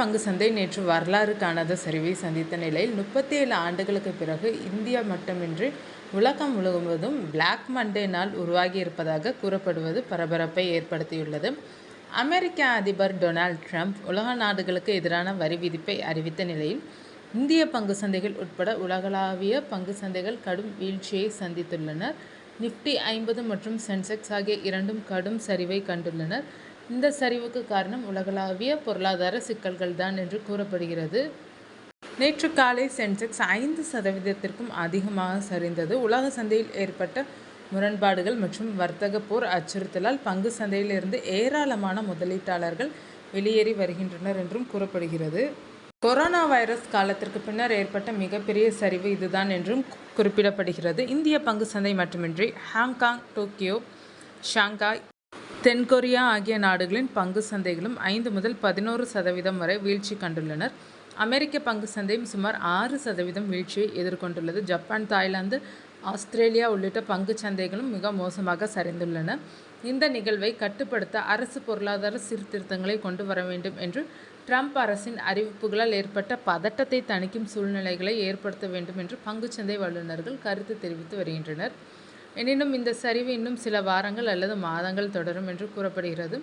பங்கு சந்தை நேற்று வரலாறு காணாத சரிவை சந்தித்த நிலையில் 37 ஆண்டுகளுக்கு பிறகு இந்தியா மட்டுமின்றி உலகம் முழுவதும் பிளாக் மண்டே நாள் உருவாகியிருப்பதாக கூறப்படுவது பரபரப்பை ஏற்படுத்தியுள்ளது. அமெரிக்க அதிபர் டொனால்ட் ட்ரம்ப் உலக நாடுகளுக்கு எதிரான வரி விதிப்பை அறிவித்த நிலையில் இந்திய பங்கு சந்தைகள் உட்பட உலகளாவிய பங்கு சந்தைகள் கடும் வீழ்ச்சியை சந்தித்துள்ளனர். நிஃப்டி 50 மற்றும் சென்செக்ஸ் ஆகிய இரண்டும் கடும் சரிவை கண்டுள்ளனர். இந்த சரிவுக்கு காரணம் உலகளாவிய பொருளாதார சிக்கல்கள்தான் என்று கூறப்படுகிறது. நேற்று காலை சென்செக்ஸ் 5% அதிகமாக சரிந்தது. உலக சந்தையில் ஏற்பட்ட முரண்பாடுகள் மற்றும் வர்த்தக போர் அச்சுறுத்தலால் பங்கு சந்தையில் இருந்து ஏராளமான முதலீட்டாளர்கள் வெளியேறி வருகின்றனர் என்றும் கூறப்படுகிறது. கொரோனா வைரஸ் காலத்திற்கு பின்னர் ஏற்பட்ட மிகப்பெரிய சரிவு இதுதான் என்றும் குறிப்பிடப்படுகிறது. இந்திய பங்கு சந்தை மட்டுமின்றி ஹாங்காங், டோக்கியோ, ஷாங்காய், தென்கொரியா ஆகிய நாடுகளின் பங்கு சந்தைகளும் 5 முதல் 11% வரை வீழ்ச்சி கண்டுள்ளனர். அமெரிக்க பங்கு சந்தையும் சுமார் 6% வீழ்ச்சியை எதிர்கொண்டுள்ளது. ஜப்பான், தாய்லாந்து, ஆஸ்திரேலியா உள்ளிட்ட பங்கு சந்தைகளும் மிக மோசமாக சரிந்துள்ளன. இந்த நிகழ்வை கட்டுப்படுத்த அரசு பொருளாதார சீர்திருத்தங்களை கொண்டு வர வேண்டும் என்று ட்ரம்ப் அரசின் அறிவிப்புகளால் ஏற்பட்ட பதட்டத்தை தணிக்கும் சூழ்நிலைகளை ஏற்படுத்த வேண்டும் என்று பங்குச்சந்தை வல்லுநர்கள் கருத்து தெரிவித்து வருகின்றனர். எனினும் இந்த சரிவு இன்னும் சில வாரங்கள் அல்லது மாதங்கள் தொடரும் என்று கூறப்படுகிறது.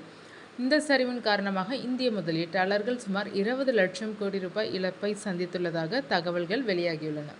இந்த சரிவின் காரணமாக இந்திய முதலீட்டாளர்கள் சுமார் 20 லட்சம் கோடி ரூபாய் இழப்பை சந்தித்துள்ளதாக தகவல்கள் வெளியாகியுள்ளன.